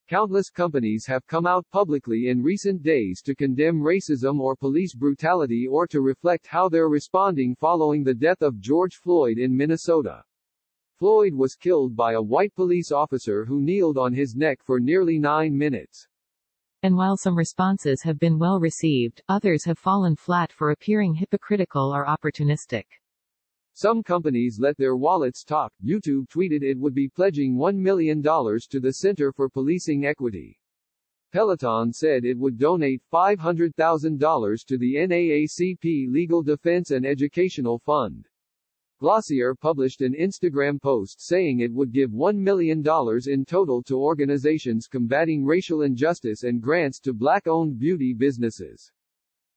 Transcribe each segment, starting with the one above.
Countless companies have come out publicly in recent days to condemn racism or police brutality or to reflect how they're responding following the death of George Floyd in Minnesota. Floyd was killed by a white police officer who kneeled on his neck for nearly 9 minutes. And while some responses have been well received, others have fallen flat for appearing hypocritical or opportunistic. Some companies let their wallets talk. YouTube tweeted it would be pledging $1 million to the Center for Policing Equity. Peloton said it would donate $500,000 to the NAACP Legal Defense and Educational Fund. Glossier published an Instagram post saying it would give $1 million in total to organizations combating racial injustice and grants to black-owned beauty businesses.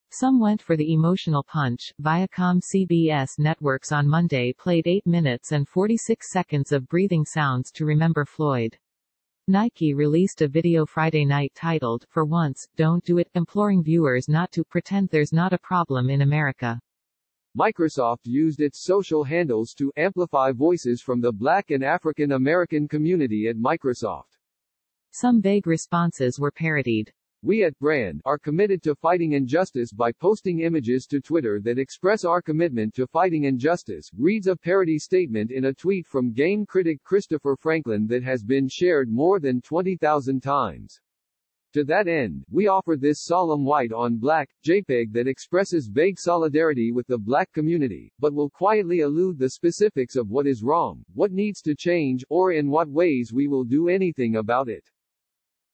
Some went for the emotional punch. Viacom CBS Networks on Monday played 8 minutes and 46 seconds of breathing sounds to remember Floyd. Nike released a video Friday night titled, "For Once, Don't Do It," imploring viewers not to pretend there's not a problem in America. Microsoft used its social handles to amplify voices from the Black and African American community at Microsoft. Some vague responses were parodied. "We at Brand are committed to fighting injustice by posting images to Twitter that express our commitment to fighting injustice," reads a parody statement in a tweet from game critic Christopher Franklin that has been shared more than 20,000 times. "To that end, we offer this solemn white on black JPEG that expresses vague solidarity with the black community, but will quietly elude the specifics of what is wrong, what needs to change, or in what ways we will do anything about it."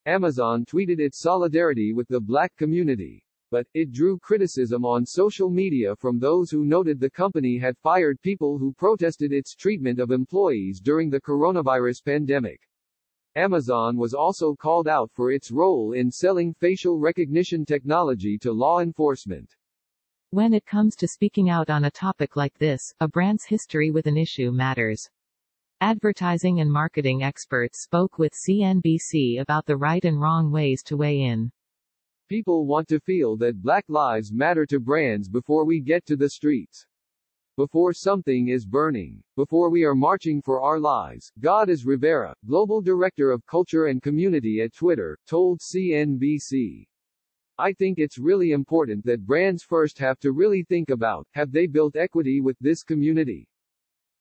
Amazon tweeted its solidarity with the black community, but it drew criticism on social media from those who noted the company had fired people who protested its treatment of employees during the coronavirus pandemic. Amazon was also called out for its role in selling facial recognition technology to law enforcement. When it comes to speaking out on a topic like this, a brand's history with an issue matters. Advertising and marketing experts spoke with CNBC about the right and wrong ways to weigh in. "People want to feel that Black lives matter to brands before we get to the streets. Before something is burning. Before we are marching for our lives," God is Rivera, Global Director of Culture and Community at Twitter, told CNBC. "I think it's really important that brands first have to really think about, have they built equity with this community?"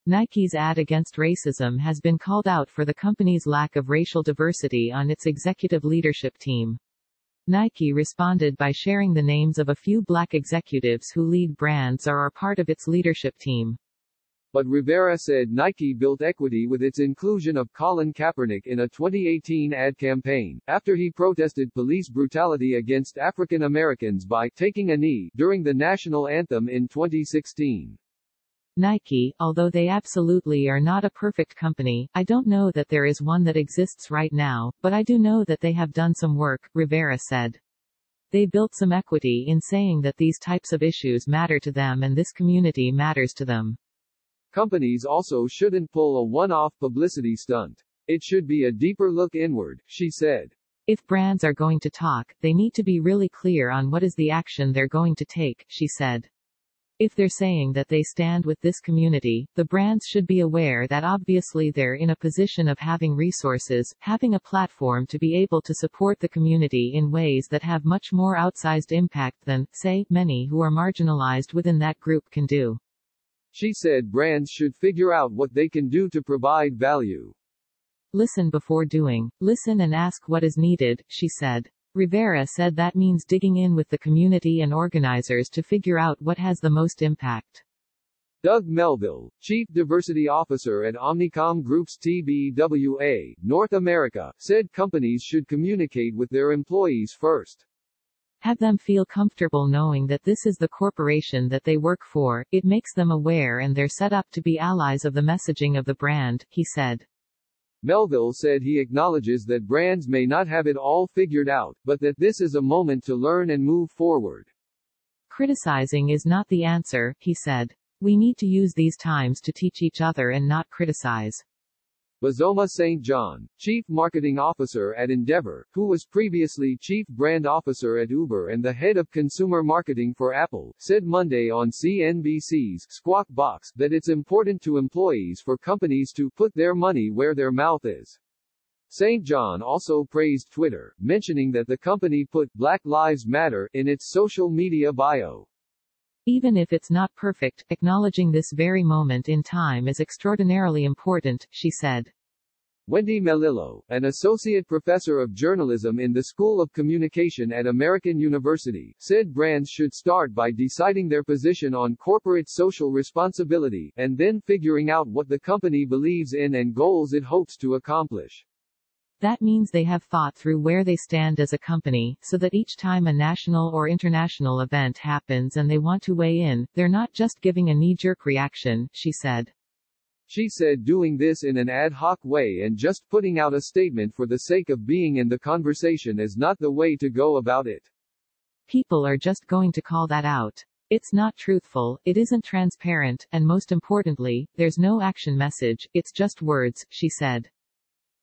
Nike's ad against racism has been called out for the company's lack of racial diversity on its executive leadership team. Nike responded by sharing the names of a few black executives who lead brands or are part of its leadership team. But Rivera said Nike built equity with its inclusion of Colin Kaepernick in a 2018 ad campaign, after he protested police brutality against African Americans by taking a knee during the national anthem in 2016. Nike, although they absolutely are not a perfect company, I don't know that there is one that exists right now, but I do know that they have done some work, Rivera said. They built some equity in saying that these types of issues matter to them and this community matters to them. "Companies also shouldn't pull a one-off publicity stunt. It should be a deeper look inward," she said. If brands are going to talk, they need to be really clear on what is the action they're going to take, she said. If they're saying that they stand with this community, the brands should be aware that obviously they're in a position of having resources, having a platform to be able to support the community in ways that have much more outsized impact than, say, many who are marginalized within that group can do. She said brands should figure out what they can do to provide value. Listen before doing. Listen and ask what is needed, she said. Rivera said that means digging in with the community and organizers to figure out what has the most impact. Doug Melville, Chief Diversity Officer at Omnicom Group's TBWA, North America, said companies should communicate with their employees first. Have them feel comfortable knowing that this is the corporation that they work for, it makes them aware and they're set up to be allies of the messaging of the brand, he said. Melville said he acknowledges that brands may not have it all figured out, but that this is a moment to learn and move forward. Criticizing is not the answer, he said. We need to use these times to teach each other and not criticize. Bazoma St. John, Chief Marketing Officer at Endeavor, who was previously Chief Brand Officer at Uber and the Head of Consumer Marketing for Apple, said Monday on CNBC's Squawk Box that it's important to employees for companies to put their money where their mouth is. St. John also praised Twitter, mentioning that the company put Black Lives Matter in its social media bio. Even if it's not perfect, acknowledging this very moment in time is extraordinarily important, she said. Wendy Melillo, an associate professor of journalism in the School of Communication at American University, said brands should start by deciding their position on corporate social responsibility, and then figuring out what the company believes in and goals it hopes to accomplish. That means they have thought through where they stand as a company, so that each time a national or international event happens and they want to weigh in, they're not just giving a knee-jerk reaction, she said. She said doing this in an ad hoc way and just putting out a statement for the sake of being in the conversation is not the way to go about it. People are just going to call that out. It's not truthful, it isn't transparent, and most importantly, there's no action message, it's just words, she said.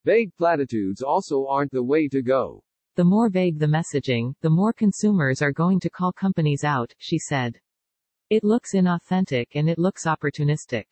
Vague platitudes also aren't the way to go. The more vague the messaging, the more consumers are going to call companies out, she said. It looks inauthentic and it looks opportunistic.